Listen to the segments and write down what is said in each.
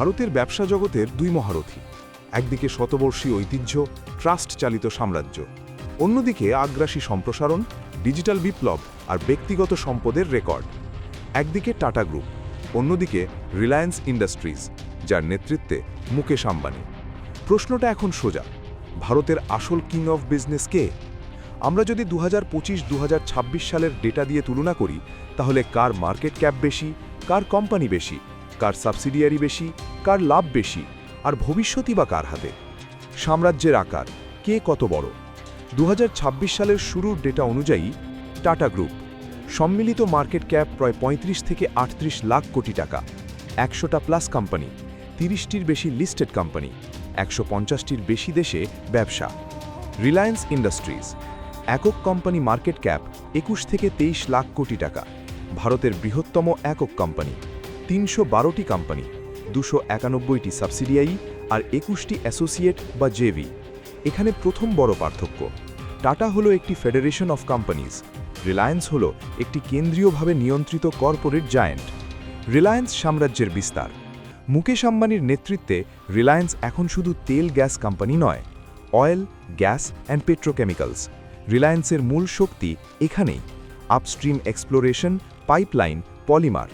ভারতের ব্যবসা জগতের দুই মহারথী, একদিকে শতবর্ষী ঐতিহ্য, ট্রাস্ট চালিত সাম্রাজ্য, অন্যদিকে আগ্রাসী সম্প্রসারণ, ডিজিটাল বিপ্লব আর ব্যক্তিগত সম্পদের রেকর্ড। একদিকে টাটা গ্রুপ, অন্যদিকে রিলায়েন্স ইন্ডাস্ট্রিজ, যার নেতৃত্বে মুকেশ আম্বানি। প্রশ্নটা এখন সোজা, ভারতের আসল কিং অফ বিজনেস কে? আমরা যদি 2025-2026 সালের ডেটা দিয়ে তুলনা করি, তাহলে কার মার্কেট ক্যাপ বেশি, কার কোম্পানি বেশি, কার সাবসিডিয়ারি বেশি, কার লাভ বেশি, আর ভবিষ্যৎই বা কার হাতে? সাম্রাজ্যের আকার, কে কত বড়? 2026 সালের শুরুর ডেটা অনুযায়ী টাটা গ্রুপ সম্মিলিত মার্কেট ক্যাপ প্রায় 35 থেকে 38 লাখ কোটি টাকা, 100টা প্লাস কোম্পানি, 30টির বেশি লিস্টেড কোম্পানি, 150টির বেশি দেশে ব্যবসা। রিলায়েন্স ইন্ডাস্ট্রিজ একক কোম্পানি মার্কেট ক্যাপ 21 থেকে 23 লাখ কোটি টাকা, ভারতের বৃহত্তম একক কোম্পানি, 312টি কোম্পানি, 291টি সাবসিডিয়ারি আর 21টি অ্যাসোসিয়েট বা জেভি। এখানে প্রথম বড় পার্থক্য, টাটা হলো একটি ফেডারেশন অফ কোম্পানিজ, রিলায়েন্স হলো একটি কেন্দ্রীয়ভাবে নিয়ন্ত্রিত কর্পোরেট জায়ান্ট। রিলায়েন্স সাম্রাজ্যের বিস্তার, মুকেশ আম্বানির নেতৃত্বে রিলায়েন্স এখন শুধু তেল গ্যাস কোম্পানি নয়, অয়েল, গ্যাস অ্যান্ড পেট্রোকেমিক্যালস। রিলায়েন্সের মূল শক্তি এখানেই, আপস্ট্রিম এক্সপ্লোরেশন, পাইপলাইন, পলিমার,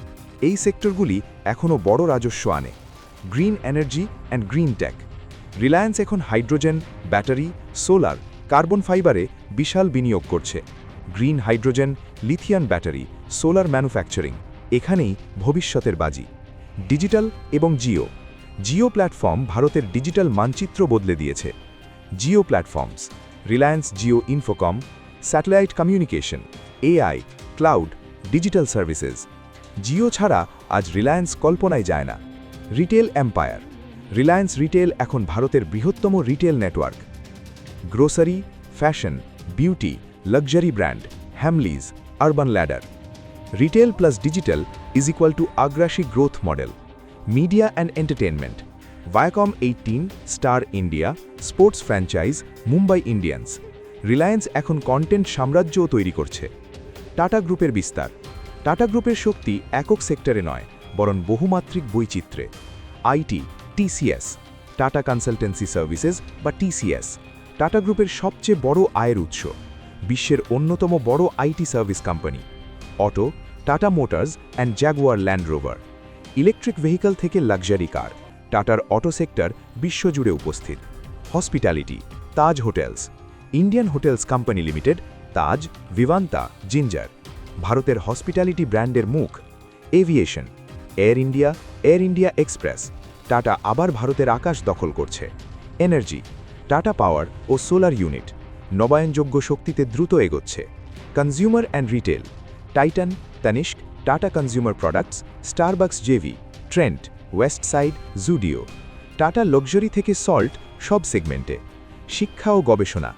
এই সেক্টরগুলি এখনও বড় রাজস্ব আনে। Green energy and green tech, Reliance এখন হাইড্রোজেন, ব্যাটারি, সোলার, কার্বন ফাইবারে বিশাল বিনিয়োগ করছে। Green hydrogen, lithium battery, solar manufacturing, এখানেই ভবিষ্যতের বাজি। ডিজিটাল এবং জিও প্ল্যাটফর্ম ভারতের ডিজিটাল মানচিত্র বদলে দিয়েছে। Jio platforms, Reliance Jio Infocomm, satellite communication, AI, cloud, digital services. Jio ছাড়া আজ রিলায়েন্স কল্পনায় যায় না। রিটেল এম্পায়ার, রিলায়েন্স রিটেল এখন ভারতের বৃহত্তম retail network. Grocery, fashion, beauty, luxury brand, Hamleys, Urban Ladder. Retail plus digital is equal to আগ্রাসী growth model. Media and entertainment, Viacom 18, Star India, sports franchise, Mumbai Indians. Reliance এখন content সাম্রাজ্যও তৈরি করছে। Tata গ্রুপের বিস্তার, tata গ্রুপের শক্তি একক সেক্টরে নয়, বরং বহুমাত্রিক বৈচিত্র্যে। IT, TCS, Tata Consultancy Services বা টিসিএস, টাটা গ্রুপের সবচেয়ে বড় আয়ের উৎস, বিশ্বের অন্যতম বড় IT service company. Auto, Tata Motors and Jaguar Land Rover. Electric vehicle থেকে লাক্সারি কার, টাটার অটো সেক্টর বিশ্বজুড়ে উপস্থিত। Hospitality, Taj Hotels, Indian Hotels Company Limited, Taj, Vivanta, Ginger, ভারতের হসপিটালিটি ব্র্যান্ডের মুখ। Aviation, Air India Express, Tata আবার ভারতের আকাশ দখল করছে। এনার্জি, টাটা পাওয়ার ও সোলার ইউনিট, নবায়নযোগ্য শক্তিতে দ্রুত এগোচ্ছে। Consumer and retail, Titan, Tanishq, Tata Consumer Products, Starbucks JV, Trent, Westside, Zudio. Tata luxury থেকে সল্ট, সব সেগমেন্টে। শিক্ষা ও গবেষণা,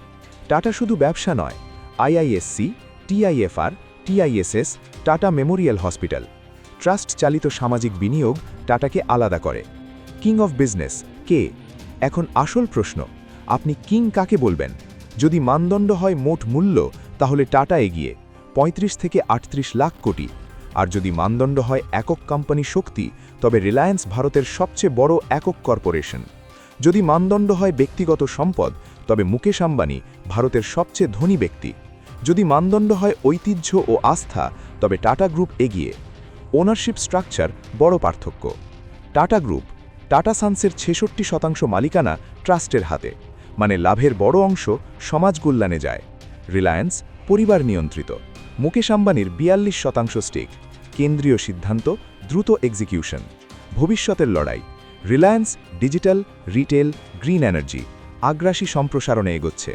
টাটা শুধু ব্যবসা নয়, IISc, TIFR, TISS, Tata Memorial Hospital. Trust চালিত সামাজিক বিনিয়োগ টাটাকে আলাদা করে। কিং অফ বিজনেস কে? এখন আসল প্রশ্ন, আপনি কিং কাকে বলবেন? যদি মানদণ্ড হয় মোট মূল্য, তাহলে টাটা এগিয়ে 35 থেকে 38 লাখ কোটি, আর যদি মানদণ্ড হয় একক কোম্পানি শক্তি, তবে রিলায়েন্স ভারতের সবচেয়ে বড় একক কর্পোরেশন। যদি মানদণ্ড হয় ব্যক্তিগত সম্পদ, তবে মুকেশ আম্বানি ভারতের সবচেয়ে ধনী ব্যক্তি। যদি মানদণ্ড হয় ঐতিহ্য ও আস্থা, তবে টাটা গ্রুপ এগিয়ে। ওনারশিপ স্ট্রাকচার বড় পার্থক্য। টাটা গ্রুপ, টাটা সান্সের 66% মালিকানা ট্রাস্টের হাতে, মানে লাভের বড় অংশ সমাজ কল্যাণে যায়। রিলায়েন্স পরিবার নিয়ন্ত্রিত, মুকেশ আম্বানির 42% স্টেক, কেন্দ্রীয় সিদ্ধান্ত, দ্রুত এক্সিকিউশন। ভবিষ্যতের লড়াই, Reliance digital, retail, green energy, আগ্রাসী সম্প্রসারণে এগোচ্ছে।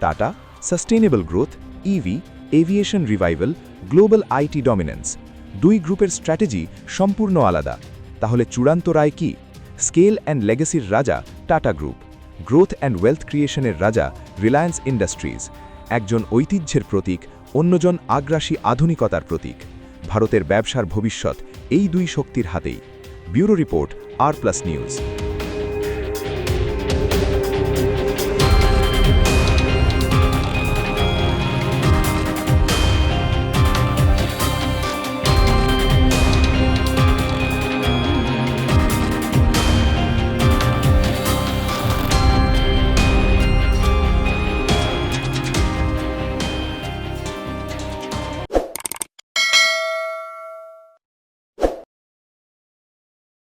Tata sustainable growth, EV, aviation revival, global IT dominance. দুই গ্রুপের স্ট্র্যাটেজি সম্পূর্ণ আলাদা। তাহলে চূড়ান্ত রায় কি? স্কেল অ্যান্ড লেগেসির রাজা Tata group, growth and wealth ক্রিয়েশনের রাজা রিলায়েন্স ইন্ডাস্ট্রিজ। একজন ঐতিহ্যের প্রতীক, অন্যজন আগ্রাসী আধুনিকতার প্রতীক। ভারতের ব্যবসার ভবিষ্যৎ এই দুই শক্তির হাতেই। ব্যুরো রিপোর্ট, আর প্লাস নিউজ।